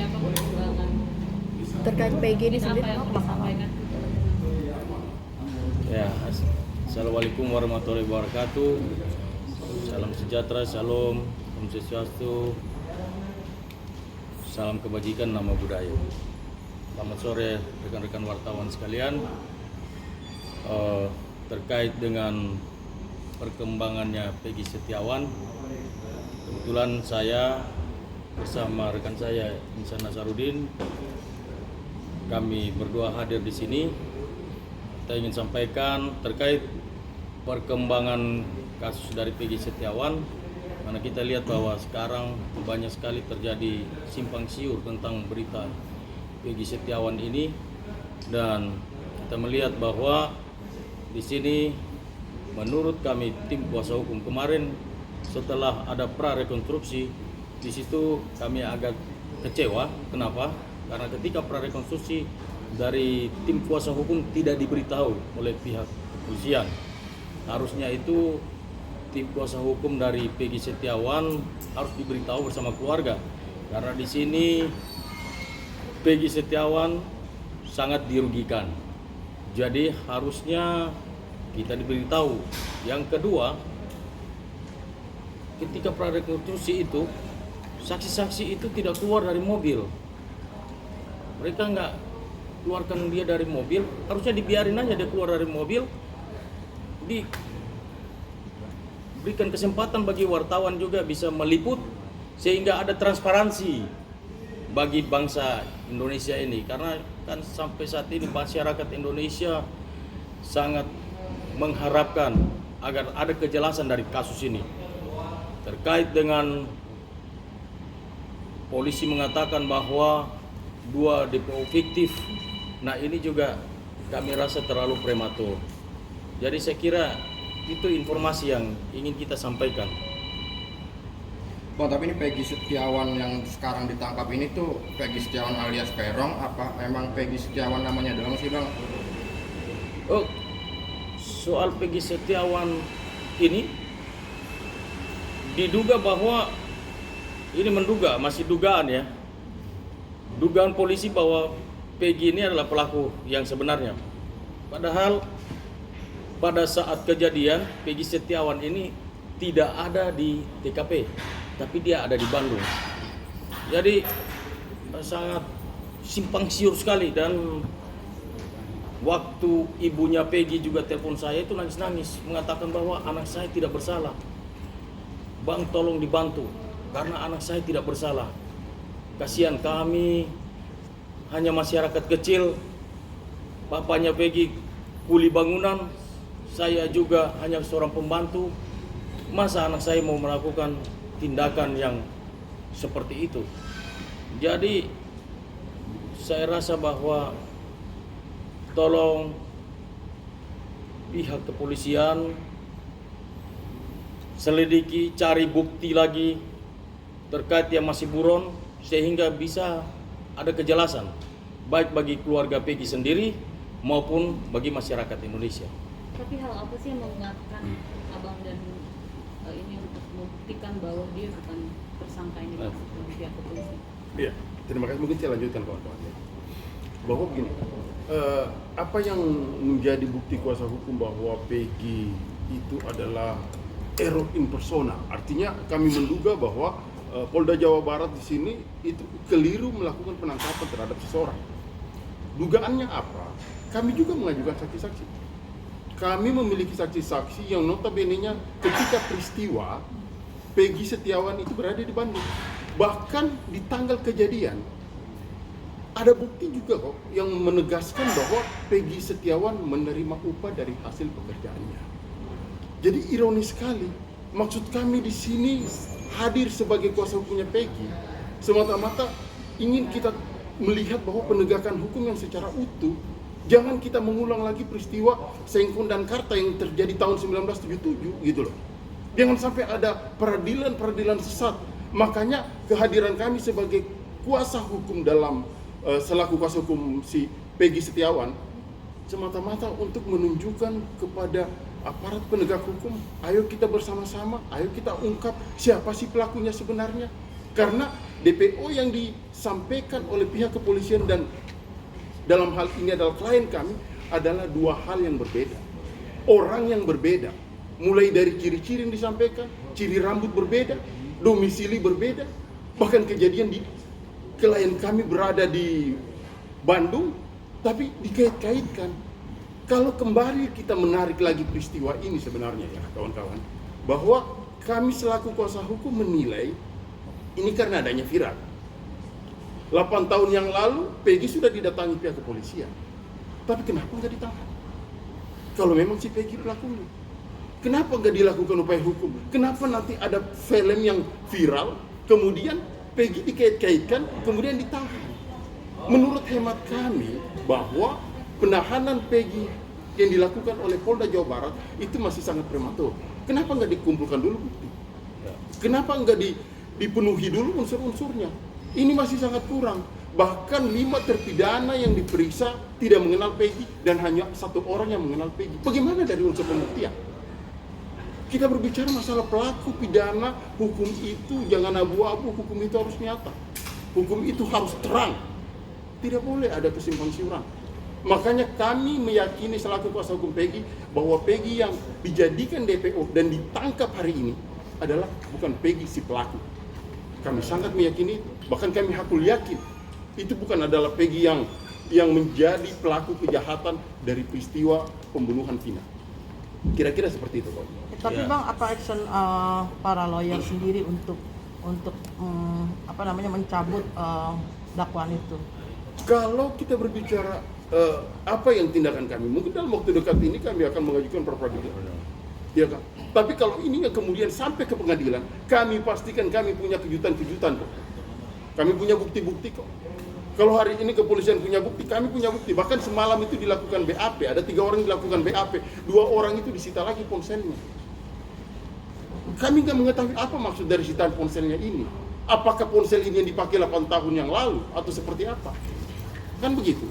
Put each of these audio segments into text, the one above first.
apa perkembangan terkait PG ini apa sendiri yang apa? disampaikan? Ya, Assalamualaikum warahmatullahi wabarakatuh. Salam sejahtera, shalom, om swastiastu, salam kebajikan, nama budaya. Selamat sore rekan-rekan wartawan sekalian. Terkait dengan perkembangannya Peggy Setiawan, kebetulan saya bersama rekan saya Insan Nasarudin, kami berdua hadir di sini. Kita ingin sampaikan terkait perkembangan kasus dari Peggy Setiawan, karena kita lihat bahwa sekarang banyak sekali terjadi simpang siur tentang berita Peggy Setiawan ini, dan kita melihat bahwa di sini menurut kami tim kuasa hukum kemarin setelah ada prarekonstruksi, di situ kami agak kecewa. Kenapa? Karena ketika prarekonstruksi dari tim kuasa hukum tidak diberitahu oleh pihak kepolisian. Harusnya itu tim kuasa hukum dari Peggy Setiawan harus diberitahu bersama keluarga, karena di sini Peggy Setiawan sangat dirugikan. Jadi harusnya kita diberitahu. Yang kedua, ketika prarekonstruksi itu saksi-saksi itu tidak keluar dari mobil. Mereka nggak keluarkan dia dari mobil, harusnya dibiarin aja dia keluar dari mobil, diberikan kesempatan bagi wartawan juga bisa meliput sehingga ada transparansi bagi bangsa Indonesia ini, karena kan sampai saat ini masyarakat Indonesia sangat mengharapkan agar ada kejelasan dari kasus ini. Terkait dengan polisi mengatakan bahwa 2 DPO fiktif, nah ini juga kami rasa terlalu prematur. Jadi saya kira itu informasi yang ingin kita sampaikan. Bang, tapi ini Peggy Setiawan yang sekarang ditangkap ini tuh Peggy Setiawan alias Peron, apa memang Peggy Setiawan namanya doang sih Bang? Oh, soal Peggy Setiawan ini diduga bahwa ini menduga, masih dugaan ya. Dugaan polisi bahwa Peggy ini adalah pelaku yang sebenarnya. Padahal pada saat kejadian Peggy Setiawan ini tidak ada di TKP, tapi dia ada di Bandung. Jadi sangat simpang siur sekali, dan waktu ibunya Peggy juga telepon saya itu nangis-nangis mengatakan bahwa anak saya tidak bersalah. Bang, tolong dibantu karena anak saya tidak bersalah. Kasihan kami, hanya masyarakat kecil. Bapaknya Peggy kuli bangunan, saya juga hanya seorang pembantu. Masa anak saya mau melakukan tindakan yang seperti itu? Jadi saya rasa bahwa tolong pihak kepolisian selidiki, cari bukti lagi terkait yang masih buron, sehingga bisa ada kejelasan baik bagi keluarga Peggy sendiri maupun bagi masyarakat Indonesia. Tapi hal apa sih yang menguatkan abang dan ini untuk membuktikan bahwa dia bukan tersangka ini dari pihak kepolisian? Iya, terima kasih. Mungkin saya lanjutkan kawan-kawan ya. Bahwa begini, apa yang menjadi bukti kuasa hukum bahwa Peggy itu adalah error in persona, artinya kami menduga bahwa Polda Jawa Barat di sini itu keliru melakukan penangkapan terhadap seseorang. Dugaannya apa? Kami juga mengajukan saksi-saksi. Kami memiliki saksi-saksi yang notabene-nya ketika peristiwa Peggy Setiawan itu berada di Bandung. Bahkan di tanggal kejadian ada bukti juga kok yang menegaskan bahwa Peggy Setiawan menerima upah dari hasil pekerjaannya. Jadi ironis sekali. Maksud kami di sini hadir sebagai kuasa hukumnya Peggy semata-mata ingin kita melihat bahwa penegakan hukum yang secara utuh. Jangan kita mengulang lagi peristiwa Sengkon dan Karta yang terjadi tahun 1977 gitu loh. Jangan sampai ada peradilan sesat. Makanya kehadiran kami sebagai kuasa hukum dalam selaku kuasa hukum si Peggy Setiawan semata-mata untuk menunjukkan kepada aparat penegak hukum, ayo kita bersama-sama, ayo kita ungkap siapa sih pelakunya sebenarnya. Karena DPO yang disampaikan oleh pihak kepolisian dan dalam hal ini adalah klien kami adalah dua hal yang berbeda. Orang yang berbeda, mulai dari ciri-ciri yang disampaikan, ciri rambut berbeda, domisili berbeda, bahkan kejadian di klien kami berada di Bandung, tapi dikait-kaitkan. Kalau kembali kita menarik lagi peristiwa ini sebenarnya ya kawan-kawan, bahwa kami selaku kuasa hukum menilai ini karena adanya viral. 8 tahun yang lalu Peggy sudah didatangi pihak kepolisian, tapi kenapa nggak ditangkap? Kalau memang si Peggy pelakunya, kenapa nggak dilakukan upaya hukum? Kenapa nanti ada film yang viral, kemudian Peggy dikait-kaitkan, kemudian ditahan? Menurut hemat kami bahwa penahanan Peggy yang dilakukan oleh Polda Jawa Barat itu masih sangat prematur. Kenapa nggak dikumpulkan dulu bukti? Kenapa nggak dipenuhi dulu unsur-unsurnya? Ini masih sangat kurang. Bahkan 5 terpidana yang diperiksa tidak mengenal Peggy dan hanya 1 orang yang mengenal Peggy. Bagaimana dari unsur pembuktian? Kita berbicara masalah pelaku pidana, hukum itu jangan abu-abu, hukum itu harus nyata. Hukum itu harus terang. Tidak boleh ada kesimpang siuran. Makanya kami meyakini selaku kuasa hukum Peggy bahwa Peggy yang dijadikan DPO dan ditangkap hari ini adalah bukan Peggy si pelaku. Kami sangat meyakini itu. Bahkan kami hakul yakin itu bukan adalah Peggy yang menjadi pelaku kejahatan dari peristiwa pembunuhan Vina. Kira-kira seperti itu, Pak. Tapi Ya. Bang, apa action para lawyer sendiri untuk mencabut dakwaan itu? Kalau kita berbicara apa yang tindakan kami, mungkin dalam waktu dekat ini kami akan mengajukan pra peradilan. Ya kan? Tapi kalau ini kemudian sampai ke pengadilan, kami pastikan kami punya kejutan-kejutan kok. Kami punya bukti-bukti kok. Kalau hari ini kepolisian punya bukti, kami punya bukti. Bahkan semalam itu dilakukan BAP, ada 3 orang dilakukan BAP, 2 orang itu disita lagi ponselnya. Kami nggak mengetahui apa maksud dari sitaan ponselnya ini. Apakah ponsel ini yang dipakai 8 tahun yang lalu atau seperti apa? Kan begitu.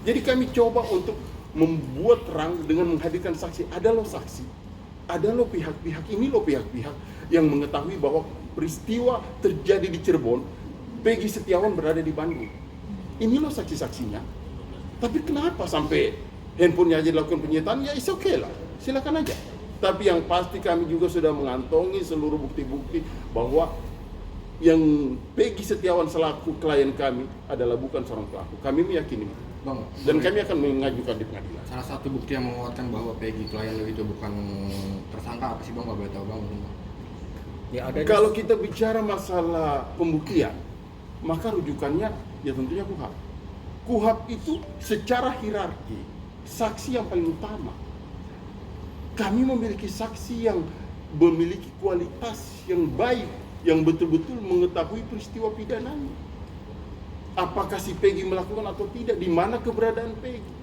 Jadi kami coba untuk membuat terang dengan menghadirkan saksi. Ada loh saksi. Ada loh pihak-pihak, ini loh pihak-pihak yang mengetahui bahwa peristiwa terjadi di Cirebon, Peggy Setiawan berada di Bandung. Ini loh saksi-saksinya. Tapi kenapa sampai handphonenya aja dilakukan penyitaan? Ya is okay lah, silakan aja. Tapi yang pasti kami juga sudah mengantongi seluruh bukti-bukti bahwa yang Peggy Setiawan selaku klien kami adalah bukan seorang pelaku. Kami meyakini Bang, dan kami akan mengajukan di pengadilan. salah satu bukti yang menguatkan bahwa Peggy klien lu itu bukan tersangka apa sih Bang? Nggak boleh tahu Bang. Ya, ada Kalau kita bicara masalah pembuktian, maka rujukannya ya tentunya KUHP. KUHP itu secara hierarki saksi yang paling utama. Kami memiliki saksi yang memiliki kualitas yang baik, yang betul-betul mengetahui peristiwa pidananya. Apakah si Peggy melakukan atau tidak, di mana keberadaan Peggy.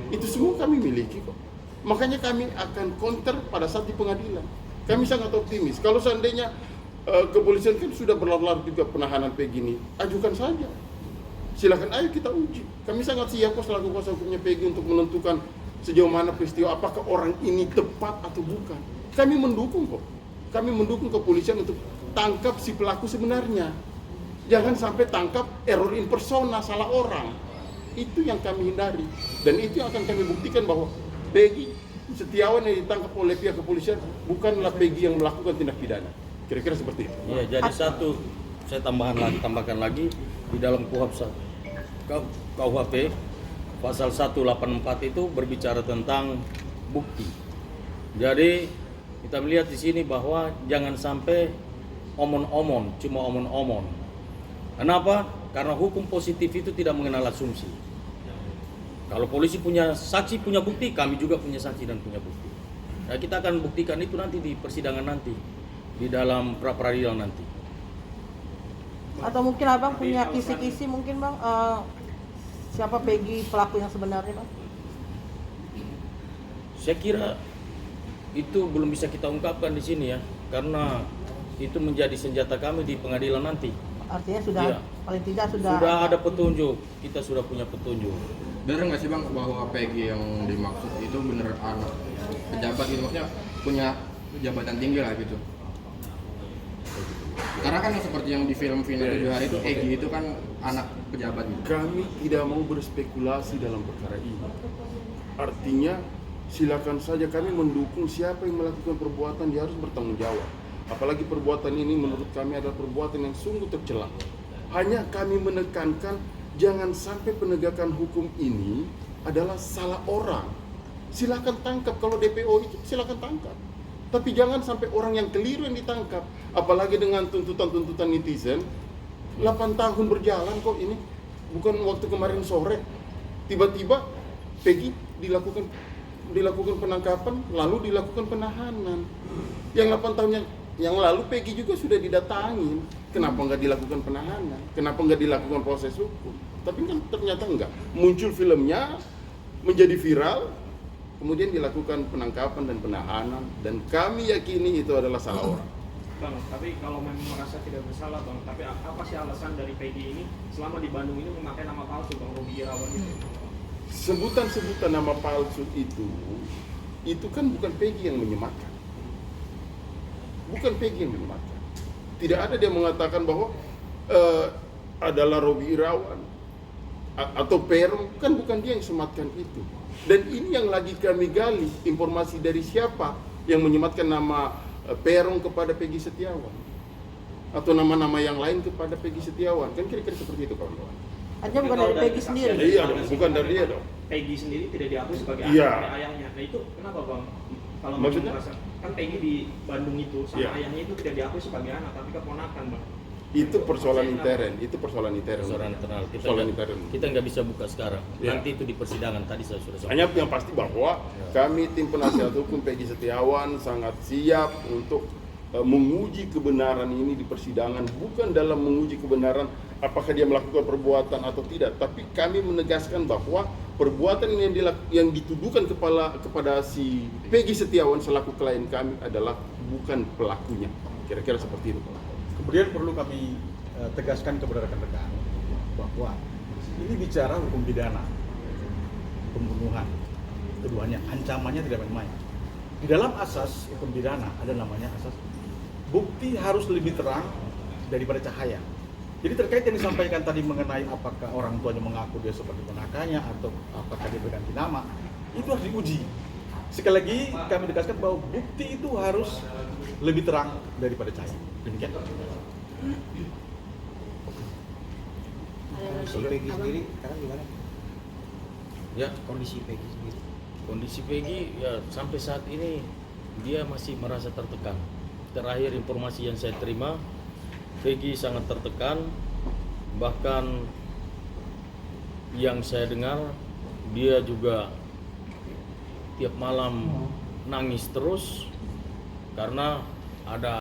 Itu semua kami miliki kok. Makanya kami akan counter pada saat di pengadilan. Kami sangat optimis. Kalau seandainya kepolisian kan sudah berlarut-larut juga penahanan Peggy ini, ajukan saja. Silakan, ayo kita uji. Kami sangat siap kok selaku kuasa hukumnya Peggy untuk menentukan sejauh mana peristiwa, apakah orang ini tepat atau bukan. Kami mendukung kok. Kami mendukung kepolisian untuk tangkap si pelaku sebenarnya. Jangan sampai tangkap error in persona, salah orang. Itu yang kami hindari. Dan itu yang akan kami buktikan bahwa Peggy Setiawan yang ditangkap oleh pihak kepolisian bukanlah Peggy yang melakukan tindak pidana. Kira-kira seperti itu. Ya, jadi satu saya tambahkan lagi di dalam KUHP pasal 184 itu berbicara tentang bukti. Jadi kita melihat di sini bahwa jangan sampai omon-omon, cuma omon-omon. Kenapa? Karena hukum positif itu tidak mengenal asumsi. Kalau polisi punya saksi, punya bukti, kami juga punya saksi dan punya bukti. Nah, kita akan buktikan itu nanti di persidangan nanti, di dalam pra peradilan nanti. Atau mungkin Abang punya kisi-kisi mungkin Bang, siapa Peggy pelaku yang sebenarnya Bang? Saya kira itu belum bisa kita ungkapkan di sini ya, karena itu menjadi senjata kami di pengadilan nanti. Artinya sudah, Iya. paling tidak sudah Ada petunjuk, kita sudah punya petunjuk. Bener nggak sih Bang bahwa Peggy yang dimaksud itu bener anak pejabat gitu, maksudnya punya jabatan tinggi lah gitu? Karena kan seperti yang di film Vina 7 Hari itu Egy itu kan anak pejabat gitu. Kami tidak mau berspekulasi dalam perkara ini. Artinya silakan saja kami mendukung siapa yang melakukan perbuatan, dia harus bertanggung jawab. Apalagi perbuatan ini menurut kami adalah perbuatan yang sungguh tercela. Hanya kami menekankan jangan sampai penegakan hukum ini adalah salah orang. Silakan tangkap, kalau DPO itu silakan tangkap. Tapi jangan sampai orang yang keliru yang ditangkap. Apalagi dengan tuntutan-tuntutan netizen. 8 tahun berjalan kok ini. Bukan waktu kemarin sore. Tiba-tiba Peggy dilakukan penangkapan, lalu dilakukan penahanan. Yang 8 tahun yang lalu Peggy juga sudah didatangin. Kenapa nggak dilakukan penahanan? Kenapa nggak dilakukan proses hukum? Tapi kan ternyata enggak. Muncul filmnya, menjadi viral, kemudian dilakukan penangkapan dan penahanan, dan kami yakini itu adalah salah orang. Bang, tapi kalau memang merasa tidak bersalah Bang, tapi apa sih alasan dari Peggy ini selama di Bandung ini memakai nama palsu Bang, Robi Irawan itu? Sebutan-sebutan nama palsu itu kan bukan Peggy yang menyematkan. Bukan Peggy yang menyematkan. Tidak ada dia mengatakan bahwa adalah Robi Irawan atau Peron, kan bukan dia yang sematkan itu. Dan ini yang lagi kami gali, informasi dari siapa yang menyematkan nama Peron kepada Peggy Setiawan atau nama-nama yang lain kepada Peggy Setiawan, kan kira-kira seperti itu kawan-kawan. Artinya bukan dari Peggy sendiri. Iya dong, bukan dari dia dong. Peggy sendiri tidak diakui sebagai Iya. anak oleh ayahnya. Nah itu kenapa Bang? Kalau Maksudnya? merasa kan Peggy di Bandung itu sama Iya. ayahnya itu tidak diakui sebagai anak tapi keponakan Bang. Itu persoalan intern, persoalan intern. Persoalan internal Persoalan intern. kita nggak bisa buka sekarang. Ya. Nanti itu di persidangan tadi saya sudah sampaikan. Hanya yang pasti bahwa kami tim penasihat hukum Peggy Setiawan sangat siap untuk menguji kebenaran ini di persidangan, bukan dalam menguji kebenaran apakah dia melakukan perbuatan atau tidak, tapi kami menegaskan bahwa perbuatan yang dituduhkan kepada si Peggy Setiawan selaku klien kami adalah bukan pelakunya. Kira-kira seperti itu. Kemudian perlu kami tegaskan kepada rekan-rekan bahwa ini bicara hukum pidana, pembunuhan, keduanya ancamannya tidak main-main. Di dalam asas hukum pidana ada namanya asas bukti harus lebih terang daripada cahaya. Jadi terkait yang disampaikan tadi mengenai apakah orang tuanya mengaku dia sebagai ponakannya atau apakah dia berganti nama, itu harus diuji. Sekali lagi kami tegaskan bahwa bukti itu harus lebih terang daripada cahaya. Demikian. Kondisi Peggy sendiri sekarang gimana? Ya, Kondisi Peggy sendiri. kondisi Peggy ya sampai saat ini dia masih merasa tertekan. Terakhir informasi yang saya terima, Peggy sangat tertekan. Bahkan yang saya dengar dia juga tiap malam nangis terus karena ada